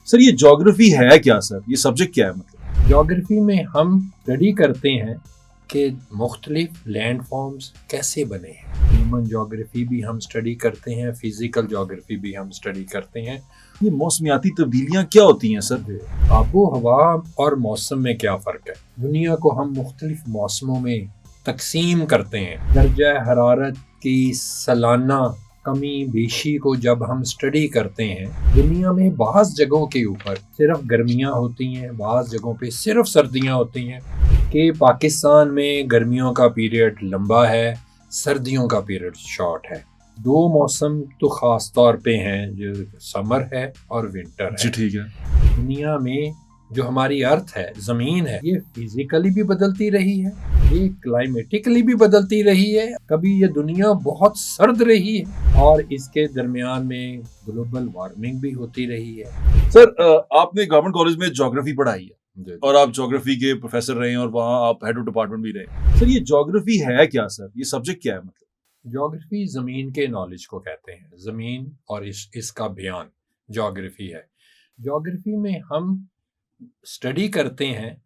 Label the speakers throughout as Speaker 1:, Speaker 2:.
Speaker 1: Sir ये geography है क्या सर? ये सब्जेक्ट क्या है मतलब?
Speaker 2: ज्योग्राफी में हम स्टडी करते हैं कि मुख्तलिफ लैंड फॉर्म्स कैसे बने हैं। ह्यूमन ज्योग्राफी भी हम स्टडी करते हैं, फिजिकल ज्योग्राफी भी हम स्टडी करते हैं।
Speaker 1: ये मौसमियाती तब्दीलियां क्या होती हैं सर?
Speaker 2: आबो हवा और मौसम में क्या फ़र्क है? दुनिया को हम मुख्तलिफ मौसमों में तकसीम करते हैं। दर्जा हरारत की सालाना कमी बेशी को जब हम स्टडी करते हैं, दुनिया में बाज़ जगहों के ऊपर सिर्फ गर्मियाँ होती हैं, बाज़ जगहों पे सिर्फ सर्दियाँ होती हैं। कि पाकिस्तान में गर्मियों का पीरियड लंबा है, सर्दियों का पीरियड शॉर्ट है। दो मौसम तो ख़ास तौर पे हैं, जो समर है और विंटर है।
Speaker 1: जी ठीक है।
Speaker 2: दुनिया में जो हमारी अर्थ है, ज़मीन है, ये फिजिकली भी बदलती रही है, ये क्लाइमेटिकली भी बदलती रही है। कभी ये दुनिया बहुत सर्द रही है और इसके दरमियान में ग्लोबल वार्मिंग भी होती रही है।
Speaker 1: सर आपने गवर्नमेंट कॉलेज में ज्योग्राफी पढ़ाई है और आप ज्योग्राफी के प्रोफेसर रहे हैं और वहाँ आप हेड ऑफ डिपार्टमेंट भी रहे। सर ये ज्योग्राफी है क्या सर? ये सब्जेक्ट क्या है मतलब?
Speaker 2: ज्योग्राफी ज़मीन के नॉलेज को कहते हैं। ज़मीन और इसका बयान ज्योग्राफी है। ज्योग्राफी में हम स्टडी करते हैं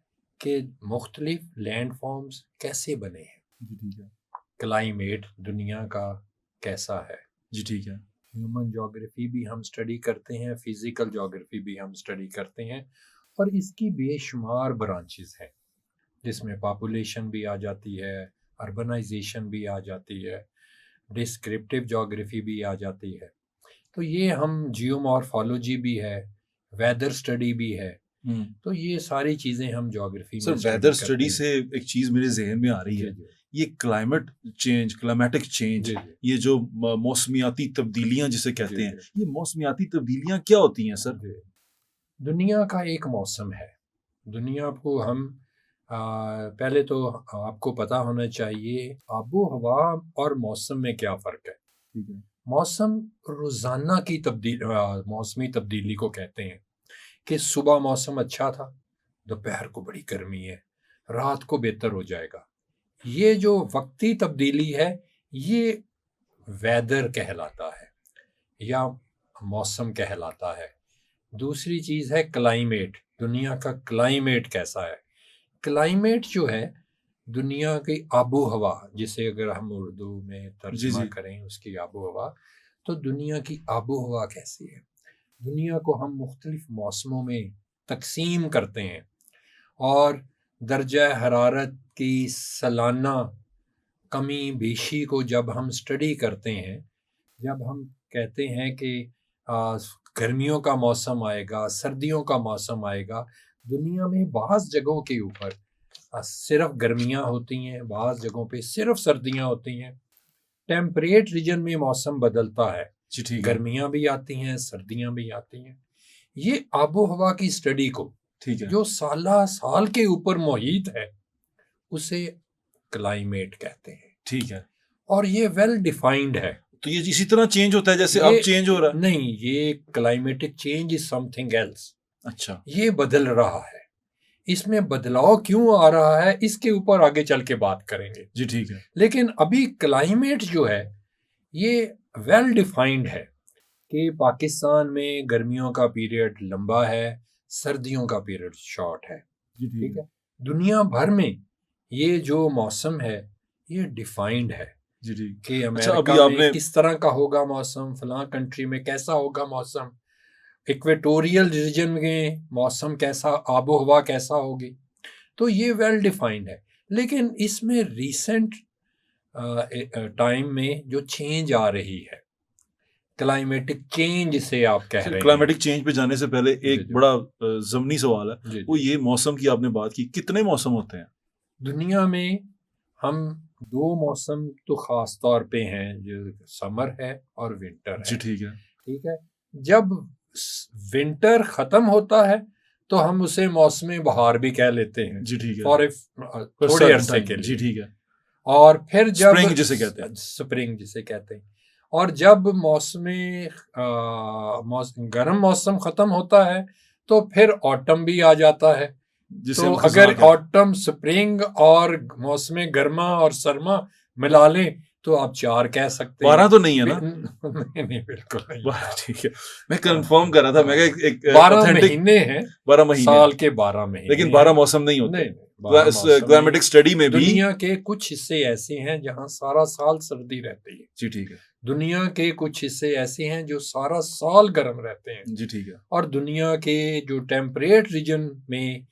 Speaker 2: कि मुख्तलिफ लैंड फॉर्म्स कैसे बने हैं।
Speaker 1: जी ठीक है।
Speaker 2: क्लाइमेट दुनिया का कैसा है।
Speaker 1: जी ठीक है।
Speaker 2: ह्यूमन ज्योग्राफी भी हम स्टडी करते हैं, फिजिकल ज्योग्राफी भी हम स्टडी करते हैं और इसकी बेशुमार ब्रांचेस हैं, जिसमें पॉपुलेशन भी आ जाती है, अर्बनाइजेशन भी आ जाती है, डिस्क्रिप्टिव ज्योग्राफी भी आ जाती है। तो ये हम जियोमॉर्फोलॉजी भी है, वेदर स्टडी भी है। तो ये सारी चीज़ें हम ज्योग्राफी में
Speaker 1: सर वेदर स्टडी से एक चीज़ मेरे जहन में आ रही है, ये क्लाइमेटिक चेंज, ये जो मौसमियाती तब्दीलियां जिसे कहते हैं, ये मौसमियाती तब्दीलियां क्या होती हैं सर?
Speaker 2: दुनिया का एक मौसम है। दुनिया को हम पहले तो आपको पता होना चाहिए आबो हवा और मौसम में क्या फ़र्क है।
Speaker 1: ठीक है।
Speaker 2: मौसम रोज़ाना की मौसमी तब्दीली को कहते हैं कि सुबह मौसम अच्छा था, दोपहर को बड़ी गर्मी है, रात को बेहतर हो जाएगा। ये जो वक्ती तब्दीली है, ये वेदर कहलाता है या मौसम कहलाता है। दूसरी चीज़ है क्लाइमेट। दुनिया का क्लाइमेट कैसा है? क्लाइमेट जो है दुनिया की आबो हवा, जिसे अगर हम उर्दू में तर्जुमा करें उसकी आबो हवा, तो दुनिया की आबो हवा कैसी है। दुनिया को हम मुख्तलिफ मौसमों में तकसीम करते हैं और दर्जा हरारत की सालाना कमी बेशी को जब हम स्टडी करते हैं, जब हम कहते हैं कि गर्मियों का मौसम आएगा, सर्दियों का मौसम आएगा, दुनिया में बाज़ जगहों के ऊपर सिर्फ गर्मियाँ होती हैं, बाज़ जगहों पे सिर्फ सर्दियाँ होती हैं। टेम्परेट रीजन में मौसम बदलता है, गर्मियाँ भी आती हैं, सर्दियाँ भी आती हैं। ये आबो हवा की स्टडी को,
Speaker 1: ठीक है,
Speaker 2: जो साला साल के ऊपर मुहित है, उसे क्लाइमेट कहते हैं।
Speaker 1: ठीक है।
Speaker 2: और ये वेल डिफाइंड है।
Speaker 1: तो ये इसी तरह चेंज होता है जैसे अब चेंज हो रहा है?
Speaker 2: नहीं, ये climatic change is something else.
Speaker 1: अच्छा,
Speaker 2: ये बदल रहा है। इसमें बदलाव क्यों आ रहा है, इसके ऊपर आगे चल के बात करेंगे।
Speaker 1: जी ठीक है।
Speaker 2: लेकिन अभी क्लाइमेट जो है ये वेल डिफाइंड है कि पाकिस्तान में गर्मियों का पीरियड लंबा है, सर्दियों का पीरियड शॉर्ट है। ठीक है। दुनिया भर में ये जो मौसम है ये डिफाइंड है कि अमेरिका में किस तरह का होगा मौसम, फलां कंट्री में कैसा होगा मौसम, इक्वेटोरियल रीजन में मौसम कैसा, आबो हवा कैसा होगी। तो ये वेल डिफाइंड है। लेकिन इसमें रिसेंट टाइम में जो चेंज आ रही है, क्लाइमेटिक चेंज से आप कह रहे हैं।
Speaker 1: क्लाइमेटिक चेंज पे जाने से पहले एक बड़ा ज़मीनी सवाल है, वो ये मौसम की आपने बात की, कितने मौसम होते हैं
Speaker 2: दुनिया में? हम दो मौसम तो ख़ास तौर पे हैं, जो समर है और विंटर है।
Speaker 1: जी ठीक है।
Speaker 2: ठीक है। जब विंटर ख़त्म होता है तो हम उसे मौसम बहार भी कह लेते हैं।
Speaker 1: जी ठीक है।
Speaker 2: फॉर थोड़े अरसे के लिए।
Speaker 1: जी ठीक है।
Speaker 2: और फिर जब
Speaker 1: स्प्रिंग जिसे कहते हैं,
Speaker 2: स्प्रिंग जिसे कहते हैं, और जब गर्म मौसम ख़त्म होता है तो फिर ऑटम भी आ जाता है। तो अगर ऑटम, स्प्रिंग और मौसम गर्मा और सरमा मिला लें तो आप 4 कह सकते हैं।
Speaker 1: 12 तो नहीं है ना?
Speaker 2: नहीं नहीं, बिल्कुल नहीं।
Speaker 1: 12 ठीक है, मैं कंफर्म कर रहा था, मैं एक
Speaker 2: 12
Speaker 1: ऑथेंटिक
Speaker 2: महीने हैं,
Speaker 1: 12 महीने,
Speaker 2: साल के 12 महीने
Speaker 1: लेकिन
Speaker 2: हैं।
Speaker 1: 12 मौसम नहीं होते।
Speaker 2: नहीं, 12 मौसम
Speaker 1: क्लाइमेटिक स्टडी में भी
Speaker 2: दुनिया के कुछ हिस्से ऐसे हैं जहां सारा साल सर्दी रहती है।
Speaker 1: जी ठीक है,
Speaker 2: दुनिया के कुछ हिस्से ऐसे हैं जो सारा साल गर्म रहते हैं।
Speaker 1: जी ठीक है,
Speaker 2: और दुनिया के जो टेम्परेट रीजन में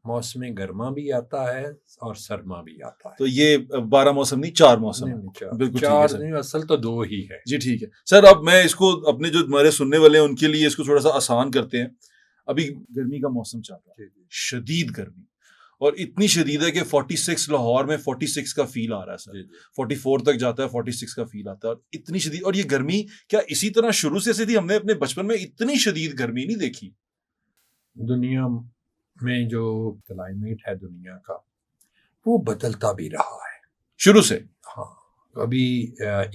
Speaker 2: मौसम गर्मा भी आता है और सरमा भी आता है।
Speaker 1: तो ये 12 मौसम नहीं, 4 मौसम है।
Speaker 2: नहीं,
Speaker 1: बिल्कुल ठीक है
Speaker 2: चार
Speaker 1: सर।
Speaker 2: नहीं, असल तो 2 ही है।
Speaker 1: जी ठीक है सर। अब मैं इसको अपने जो हमारे सुनने वाले हैं उनके लिए इसको थोड़ा सा आसान करते हैं। अभी गर्मी का मौसम चल रहा है, शदीद गर्मी, और इतनी शदीद है कि 46 लाहौर में 46 का फील आ रहा है सर, 44 तक जाता है, 46 का फील आता है, और इतनी शदीद। और ये गर्मी क्या इसी तरह शुरू से थी? हमने अपने बचपन में इतनी शदीद गर्मी नहीं देखी।
Speaker 2: दुनिया में जो क्लाइमेट है दुनिया का, वो बदलता भी रहा है
Speaker 1: शुरू से।
Speaker 2: हाँ, कभी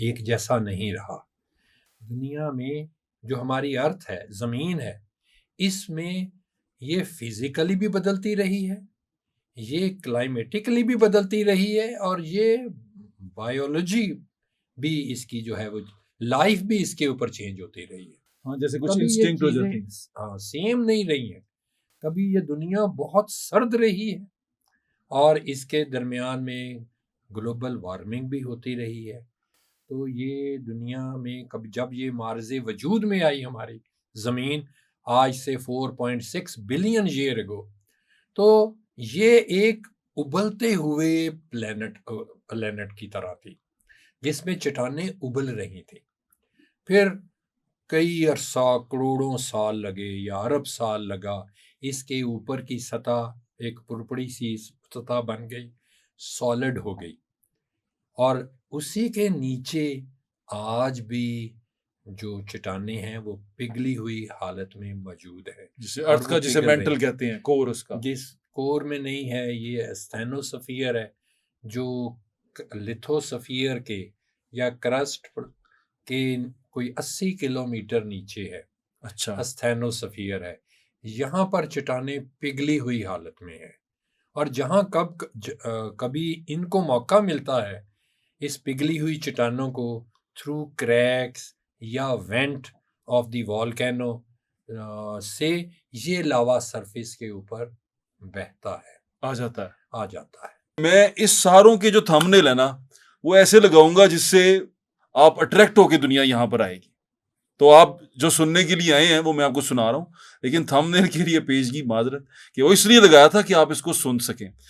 Speaker 2: एक जैसा नहीं रहा। दुनिया में जो हमारी अर्थ है, जमीन है, इसमें ये फिजिकली भी बदलती रही है, ये क्लाइमेटिकली भी बदलती रही है, और ये बायोलॉजी भी इसकी जो है वो लाइफ भी इसके ऊपर चेंज होती रही है।
Speaker 1: हाँ, जैसे कुछ
Speaker 2: कभी ये
Speaker 1: इंस्टिंक्ट हो जाती
Speaker 2: चीजें
Speaker 1: हैं।
Speaker 2: हाँ सेम नहीं रही हैं। कभी ये दुनिया बहुत सर्द रही है और इसके दरमियान में ग्लोबल वार्मिंग भी होती रही है। तो ये दुनिया में कभी जब ये मार्ज़े वजूद में आई हमारी ज़मीन आज से 4.6 बिलियन ईयर अगो, तो ये एक उबलते हुए प्लेनेट की तरह थी जिसमें चट्टानें उबल रही थी। फिर कई अरसा, करोड़ों साल लगे या अरब साल लगा, इसके ऊपर की सतह एक पुरपड़ी सी सतह बन गई, सॉलिड हो गई, और उसी के नीचे आज भी जो चट्टानें हैं वो पिघली हुई हालत में मौजूद है।
Speaker 1: जिसे अर्थ का, जिसे मेंटल कहते हैं, कोर उसका।
Speaker 2: जिस कोर में नहीं है, ये स्टेनोस्फीयर है जो लिथोस्फीयर के या क्रस्ट के कोई 80 किलोमीटर नीचे है।
Speaker 1: अच्छा,
Speaker 2: स्टेनोस्फीयर है। यहाँ पर चट्टानें पिघली हुई हालत में है, और जहाँ कभी इनको मौका मिलता है इस पिघली हुई चट्टानों को थ्रू क्रैक्स या वेंट ऑफ द वॉल्केनो से ये लावा सरफेस के ऊपर बहता है,
Speaker 1: आ जाता
Speaker 2: है।
Speaker 1: मैं इस सारों के जो थंबनेल है ना, वो ऐसे लगाऊंगा जिससे आप अट्रैक्ट होके दुनिया यहाँ पर आएगी। तो आप जो सुनने के लिए आए हैं वो मैं आपको सुना रहा हूँ, लेकिन थंबनेल के लिए पेज की माजरत कि वो इसलिए लगाया था कि आप इसको सुन सकें।